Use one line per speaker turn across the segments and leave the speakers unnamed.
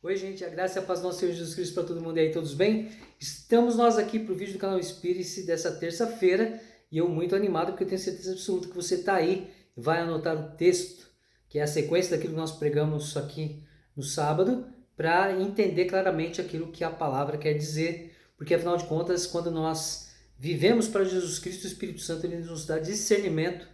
Oi, gente, a graça e a paz do nosso Senhor Jesus Cristo para todo mundo e aí, todos bem? Estamos nós aqui para o vídeo do canal Espírita dessa terça-feira e eu muito animado porque eu tenho certeza absoluta que você está aí e vai anotar o texto, que é a sequência daquilo que nós pregamos aqui no sábado, para entender claramente aquilo que a palavra quer dizer, porque afinal de contas, quando nós vivemos para Jesus Cristo, o Espírito Santo ele nos dá discernimento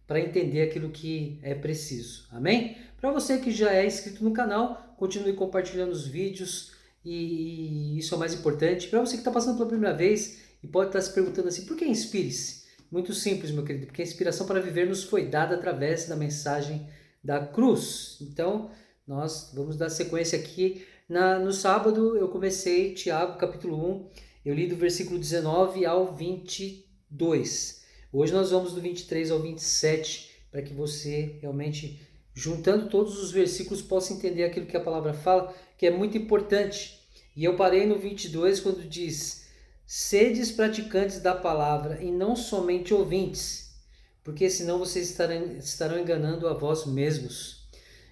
para entender aquilo que é preciso. Amém? Para você que já é inscrito no canal, continue compartilhando os vídeos e isso é o mais importante. Para você que está passando pela primeira vez e pode estar se perguntando assim, por que inspire-se? Muito simples, meu querido, porque a inspiração para viver nos foi dada através da mensagem da cruz. Então, nós vamos dar sequência aqui. No sábado eu comecei Tiago capítulo 1, eu li do versículo 19 ao 22. Hoje nós vamos do 23 ao 27, para que você realmente, juntando todos os versículos, possa entender aquilo que a palavra fala, que é muito importante. E eu parei no 22 quando diz: sedes praticantes da palavra e não somente ouvintes, porque senão vocês estarão enganando a vós mesmos.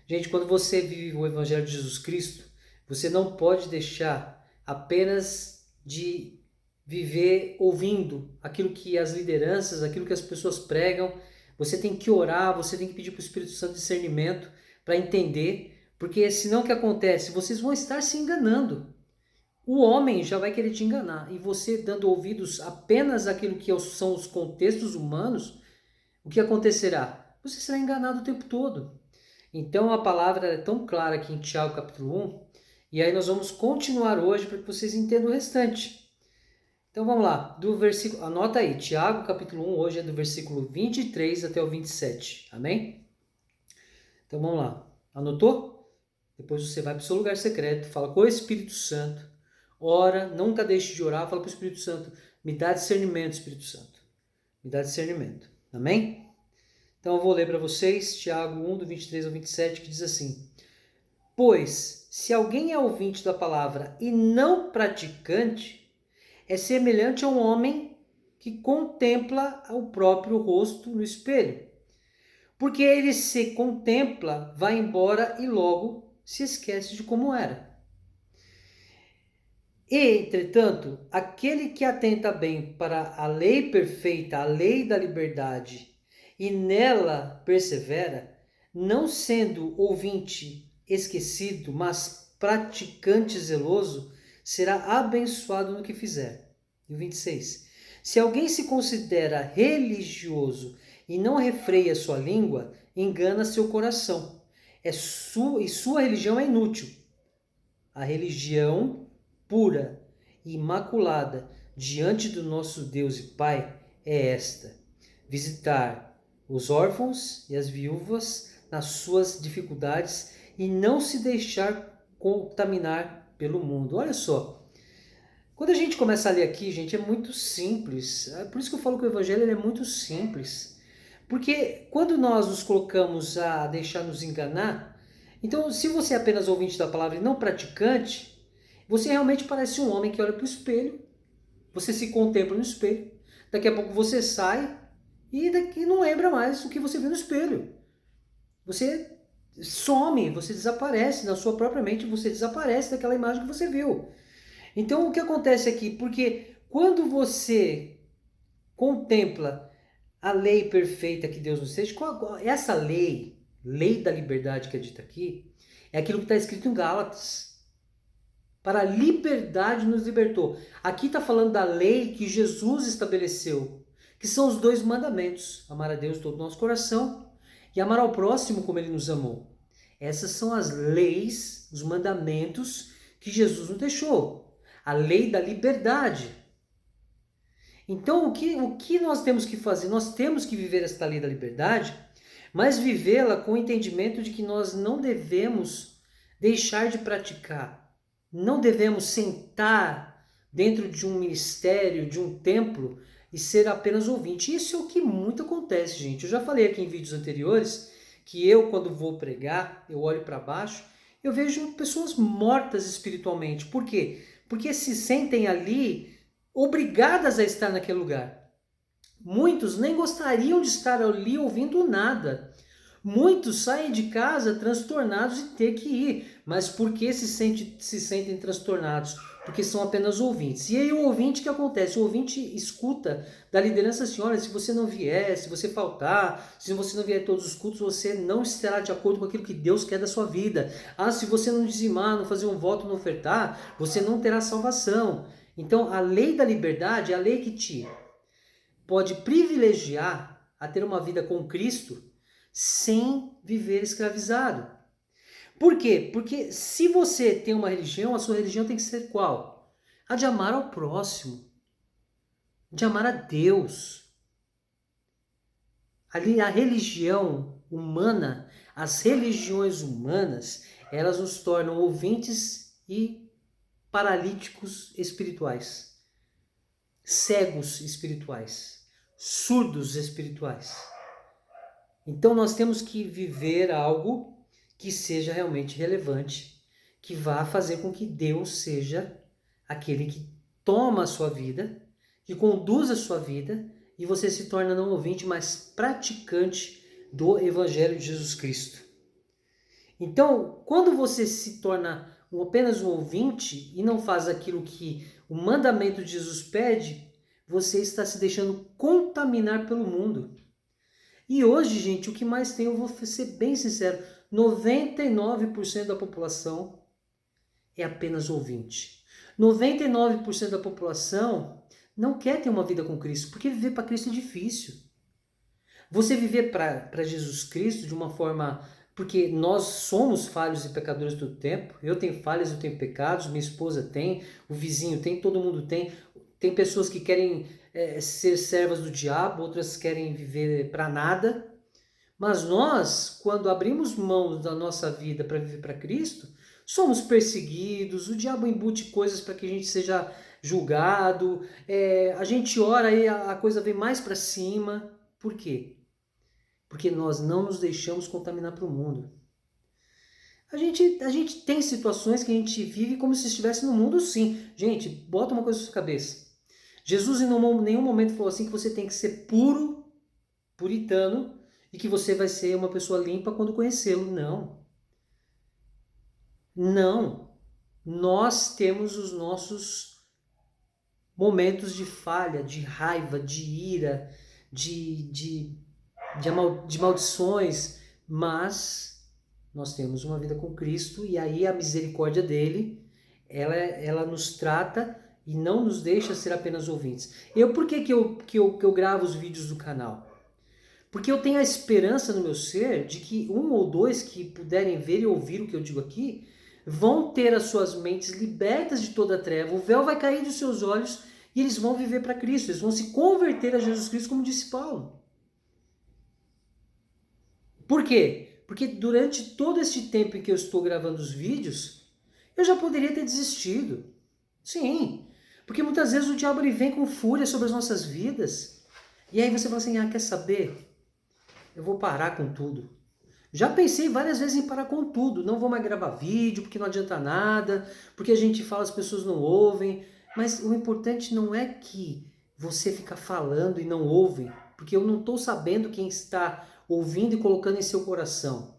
Gente, quando você vive o Evangelho de Jesus Cristo, você não pode deixar apenas de viver ouvindo aquilo que as lideranças, aquilo que as pessoas pregam. Você tem que orar, você tem que pedir para o Espírito Santo discernimento para entender, porque senão o que acontece? Vocês vão estar se enganando. O homem já vai querer te enganar, e você dando ouvidos apenas àquilo que são os contextos humanos, o que acontecerá? Você será enganado o tempo todo. Então a palavra é tão clara aqui em Tiago capítulo 1, e aí nós vamos continuar hoje para que vocês entendam o restante. Então vamos lá, do versículo, anota aí, Tiago capítulo 1, hoje é do versículo 23 até o 27, amém? Então vamos lá, anotou? Depois você vai para o seu lugar secreto, fala com o Espírito Santo, ora, nunca deixe de orar, fala para o Espírito Santo, me dá discernimento, Espírito Santo, me dá discernimento, amém? Então eu vou ler para vocês, Tiago 1, do 23 ao 27, que diz assim: pois, se alguém é ouvinte da palavra e não praticante, é semelhante a um homem que contempla o próprio rosto no espelho. Porque ele se contempla, vai embora e logo se esquece de como era. E, entretanto, aquele que atenta bem para a lei perfeita, a lei da liberdade, e nela persevera, não sendo ouvinte esquecido, mas praticante zeloso, será abençoado no que fizer. E o 26. Se alguém se considera religioso e não refreia sua língua, engana seu coração. E sua religião é inútil. A religião pura e imaculada diante do nosso Deus e Pai é esta: visitar os órfãos e as viúvas nas suas dificuldades e não se deixar contaminar pelo mundo. Olha só, quando a gente começa a ler aqui, gente, é muito simples. É por isso que eu falo que o Evangelho ele é muito simples. Porque quando nós nos colocamos a deixar nos enganar, então se você é apenas ouvinte da palavra e não praticante, você realmente parece um homem que olha para o espelho, você se contempla no espelho, daqui a pouco você sai e daqui não lembra mais o que você viu no espelho. Você some, você desaparece na sua própria mente, você desaparece daquela imagem que você viu. Então o que acontece aqui? Porque quando você contempla a lei perfeita que Deus nos fez, essa lei da liberdade que é dita aqui, é aquilo que está escrito em Gálatas. Para a liberdade nos libertou. Aqui está falando da lei que Jesus estabeleceu, que são os 2 mandamentos: amar a Deus de todo o nosso coração e amar ao próximo como ele nos amou. Essas são as leis, os mandamentos que Jesus nos deixou. A lei da liberdade. Então, o que nós temos que fazer? Nós temos que viver esta lei da liberdade, mas vivê-la com o entendimento de que nós não devemos deixar de praticar. Não devemos sentar dentro de um ministério, de um templo e ser apenas ouvinte. Isso é o que muito acontece, gente. Eu já falei aqui em vídeos anteriores que eu, quando vou pregar, eu olho para baixo, eu vejo pessoas mortas espiritualmente. Por quê? Porque se sentem ali obrigadas a estar naquele lugar. Muitos nem gostariam de estar ali ouvindo nada. Muitos saem de casa transtornados de ter que ir. Mas por que se sentem transtornados? Porque são apenas ouvintes. E aí o ouvinte, o que acontece? O ouvinte escuta da liderança assim, olha, se você não vier, se você faltar, se você não vier a todos os cultos, você não estará de acordo com aquilo que Deus quer da sua vida. Ah, se você não dizimar, não fazer um voto, não ofertar, você não terá salvação. Então a lei da liberdade é a lei que te pode privilegiar a ter uma vida com Cristo sem viver escravizado. Por quê? Porque se você tem uma religião, a sua religião tem que ser qual? A de amar ao próximo, de amar a Deus. Ali a religião humana, as religiões humanas, elas nos tornam ouvintes e paralíticos espirituais, cegos espirituais, surdos espirituais. Então nós temos que viver algo que seja realmente relevante, que vá fazer com que Deus seja aquele que toma a sua vida, que conduz a sua vida, e você se torna não ouvinte, mas praticante do Evangelho de Jesus Cristo. Então, quando você se torna apenas um ouvinte e não faz aquilo que o mandamento de Jesus pede, você está se deixando contaminar pelo mundo. E hoje, gente, o que mais tem, eu vou ser bem sincero, 99% da população é apenas ouvinte. 99% da população não quer ter uma vida com Cristo, porque viver para Cristo é difícil. Você viver para Jesus Cristo de uma forma... Porque nós somos falhos e pecadores todo tempo. Eu tenho falhas, eu tenho pecados, minha esposa tem, o vizinho tem, todo mundo tem. Tem pessoas que querem ser servas do diabo, outras querem viver para nada. Mas nós, quando abrimos mão da nossa vida para viver para Cristo, somos perseguidos, o diabo embute coisas para que a gente seja julgado, a gente ora e a coisa vem mais para cima. Por quê? Porque nós não nos deixamos contaminar para o mundo. A gente tem situações que a gente vive como se estivesse no mundo, sim. Gente, bota uma coisa na sua cabeça. Jesus em nenhum momento falou assim que você tem que ser puro, puritano, e que você vai ser uma pessoa limpa quando conhecê-lo. Não. Não. Nós temos os nossos momentos de falha, de raiva, de ira, de maldições, mas nós temos uma vida com Cristo e aí a misericórdia dele, ela nos trata e não nos deixa ser apenas ouvintes. Por que eu gravo os vídeos do canal? Porque eu tenho a esperança no meu ser de que um ou dois que puderem ver e ouvir o que eu digo aqui vão ter as suas mentes libertas de toda a treva, o véu vai cair dos seus olhos e eles vão viver para Cristo, eles vão se converter a Jesus Cristo, como disse Paulo. Por quê? Porque durante todo este tempo em que eu estou gravando os vídeos, eu já poderia ter desistido. Sim, porque muitas vezes o diabo ele vem com fúria sobre as nossas vidas. E aí você fala assim, quer saber? Eu vou parar com tudo. Já pensei várias vezes em parar com tudo. Não vou mais gravar vídeo, porque não adianta nada, porque a gente fala, as pessoas não ouvem. Mas o importante não é que você fica falando e não ouvem, porque eu não estou sabendo quem está ouvindo e colocando em seu coração.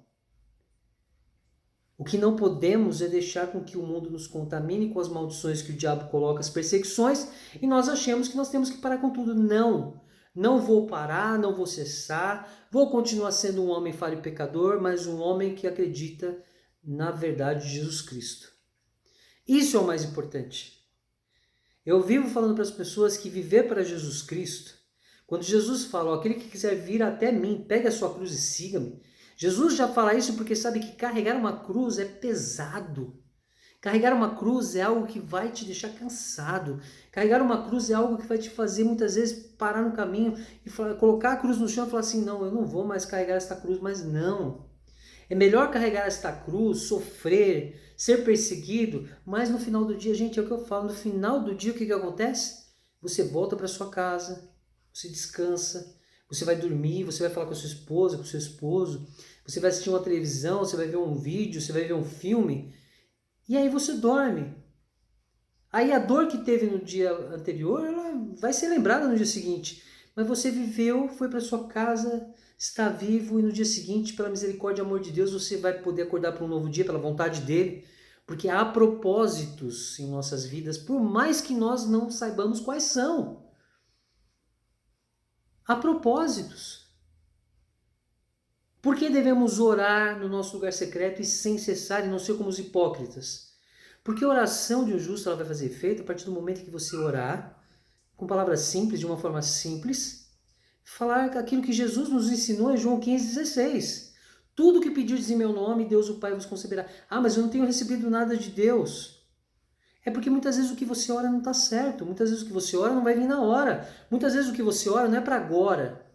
O que não podemos é deixar com que o mundo nos contamine com as maldições que o diabo coloca, as perseguições, e nós achamos que nós temos que parar com tudo. Não, não vou parar, não vou cessar, vou continuar sendo um homem falho e pecador, mas um homem que acredita na verdade de Jesus Cristo. Isso é o mais importante. Eu vivo falando para as pessoas que viver para Jesus Cristo, quando Jesus fala, aquele que quiser vir até mim, pegue a sua cruz e siga-me. Jesus já fala isso porque sabe que carregar uma cruz é pesado. Carregar uma cruz é algo que vai te deixar cansado. Carregar uma cruz é algo que vai te fazer muitas vezes parar no caminho e colocar a cruz no chão e falar assim, não, eu não vou mais carregar esta cruz, mas não. É melhor carregar esta cruz, sofrer, ser perseguido, mas no final do dia, gente, é o que eu falo, no final do dia o que acontece? Você volta para sua casa, você descansa, você vai dormir, você vai falar com a sua esposa, com o seu esposo, você vai assistir uma televisão, você vai ver um vídeo, você vai ver um filme, e aí você dorme. Aí a dor que teve no dia anterior, ela vai ser lembrada no dia seguinte. Mas você viveu, foi para sua casa, está vivo e no dia seguinte, pela misericórdia e amor de Deus, você vai poder acordar para um novo dia, pela vontade dele, porque há propósitos em nossas vidas, por mais que nós não saibamos quais são. Há propósitos. Por que devemos orar no nosso lugar secreto e sem cessar e não ser como os hipócritas? Porque a oração de um justo ela vai fazer efeito a partir do momento que você orar, com palavras simples, de uma forma simples, falar aquilo que Jesus nos ensinou em João 15,16. Tudo que pedirdes em meu nome, Deus o Pai vos concederá. Ah, mas eu não tenho recebido nada de Deus. É porque muitas vezes o que você ora não está certo. Muitas vezes o que você ora não vai vir na hora. Muitas vezes o que você ora não é para agora.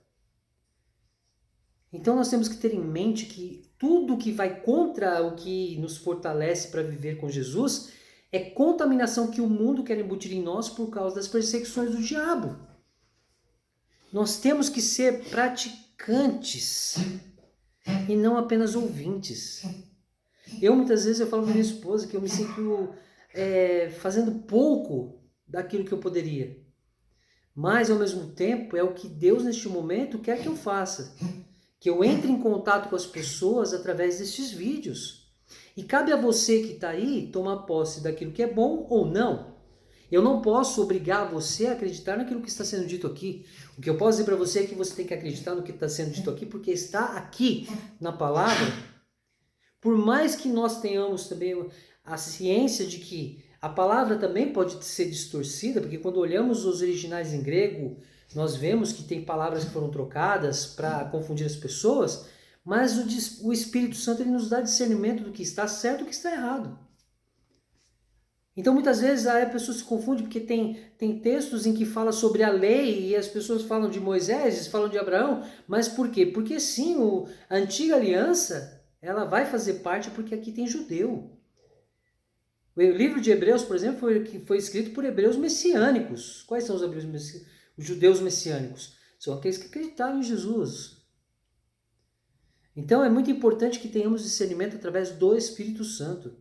Então nós temos que ter em mente que tudo que vai contra o que nos fortalece para viver com Jesus é contaminação que o mundo quer embutir em nós por causa das perseguições do diabo. Nós temos que ser praticantes e não apenas ouvintes. Muitas vezes eu falo para minha esposa que eu me sinto fazendo pouco daquilo que eu poderia. Mas ao mesmo tempo é o que Deus neste momento quer que eu faça. Que eu entre em contato com as pessoas através destes vídeos. E cabe a você que está aí tomar posse daquilo que é bom ou não. Eu não posso obrigar você a acreditar naquilo que está sendo dito aqui. O que eu posso dizer para você é que você tem que acreditar no que está sendo dito aqui, porque está aqui na palavra. Por mais que nós tenhamos também a ciência de que a palavra também pode ser distorcida, porque quando olhamos os originais em grego, nós vemos que tem palavras que foram trocadas para confundir as pessoas, mas o Espírito Santo ele nos dá discernimento do que está certo e do que está errado. Então muitas vezes a pessoa se confunde porque tem textos em que fala sobre a lei e as pessoas falam de Moisés, falam de Abraão, mas por quê? Porque sim, a antiga aliança ela vai fazer parte porque aqui tem judeu. O livro de Hebreus, por exemplo, foi escrito por hebreus messiânicos. Quais são os hebreus messiânicos? Os judeus messiânicos são aqueles que acreditaram em Jesus. Então é muito importante que tenhamos discernimento através do Espírito Santo.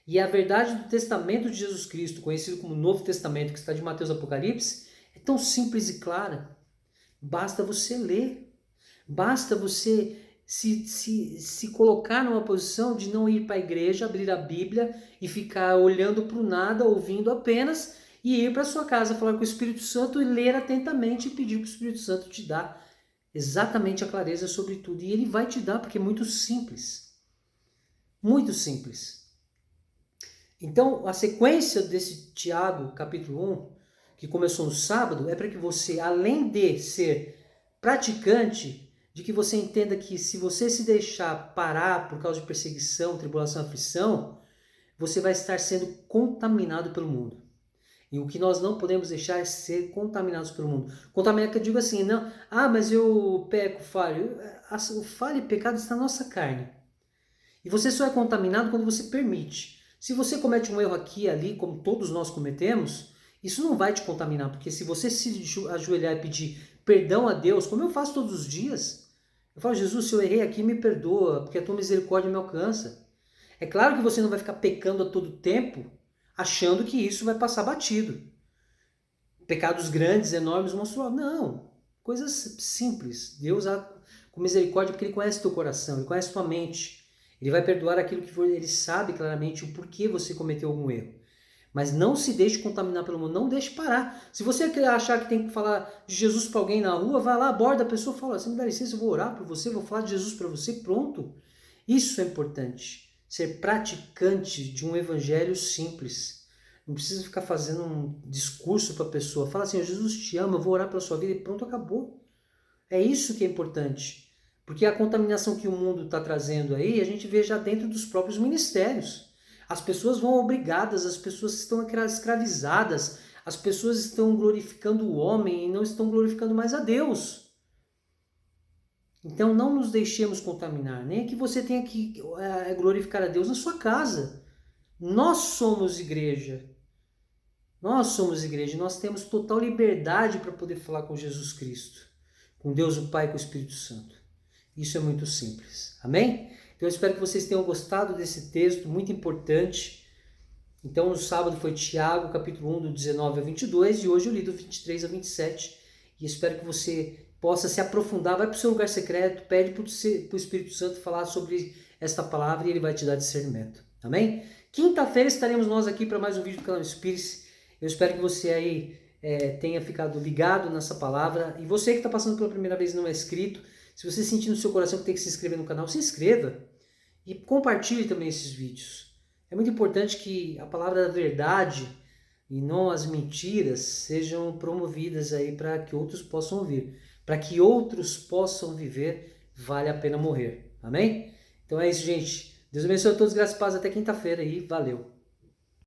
E a verdade do testamento de Jesus Cristo, conhecido como Novo Testamento, que está de Mateus e Apocalipse, é tão simples e clara. Basta você ler. Basta você se colocar numa posição de não ir para a igreja, abrir a Bíblia e ficar olhando para o nada, ouvindo apenas, e ir para sua casa falar com o Espírito Santo e ler atentamente e pedir que o Espírito Santo te dá exatamente a clareza sobre tudo. E ele vai te dar porque é muito simples. Muito simples. Então, a sequência desse Tiago, capítulo 1, que começou no sábado, é para que você, além de ser praticante, de que você entenda que se você se deixar parar por causa de perseguição, tribulação, aflição, você vai estar sendo contaminado pelo mundo. E o que nós não podemos deixar é ser contaminados pelo mundo. Contaminado que eu digo assim, não, mas eu peco, falho. O falho e pecado está na nossa carne. E você só é contaminado quando você permite. Se você comete um erro aqui e ali, como todos nós cometemos, isso não vai te contaminar, porque se você se ajoelhar e pedir perdão a Deus, como eu faço todos os dias, eu falo, Jesus, se eu errei aqui, me perdoa, porque a tua misericórdia me alcança. É claro que você não vai ficar pecando a todo tempo, achando que isso vai passar batido. Pecados grandes, enormes, monstruosos. Não, coisas simples. Deus, com misericórdia, porque Ele conhece teu coração, Ele conhece tua mente. Ele vai perdoar aquilo que for, Ele sabe claramente o porquê você cometeu algum erro. Mas não se deixe contaminar pelo mundo, não deixe parar. Se você achar que tem que falar de Jesus para alguém na rua, vai lá, aborda a pessoa e fala, você me dá licença, eu vou orar por você, vou falar de Jesus para você, pronto. Isso é importante, ser praticante de um evangelho simples. Não precisa ficar fazendo um discurso para a pessoa. Fala assim, Jesus te ama, eu vou orar pela sua vida e pronto, acabou. É isso que é importante. Porque a contaminação que o mundo está trazendo aí, a gente vê já dentro dos próprios ministérios. As pessoas vão obrigadas, as pessoas estão escravizadas, as pessoas estão glorificando o homem e não estão glorificando mais a Deus. Então não nos deixemos contaminar, nem é que você tenha que glorificar a Deus na sua casa. Nós somos igreja. Nós somos igreja, nós temos total liberdade para poder falar com Jesus Cristo, com Deus o Pai e com o Espírito Santo. Isso é muito simples. Amém? Então eu espero que vocês tenham gostado desse texto, muito importante. Então no sábado foi Tiago, capítulo 1, do 19 ao 22, e hoje eu li do 23 ao 27. E espero que você possa se aprofundar, vai para o seu lugar secreto, pede para o Espírito Santo falar sobre esta palavra e ele vai te dar discernimento. Amém? Quinta-feira estaremos nós aqui para mais um vídeo do canal Espírito. Eu espero que você aí tenha ficado ligado nessa palavra. E você que está passando pela primeira vez e não é inscrito, se você sentir no seu coração que tem que se inscrever no canal, se inscreva e compartilhe também esses vídeos. É muito importante que a palavra da verdade e não as mentiras sejam promovidas aí para que outros possam ouvir. Para que outros possam viver, vale a pena morrer. Amém? Então é isso, gente. Deus abençoe a todos, graças e paz. Até quinta-feira e valeu.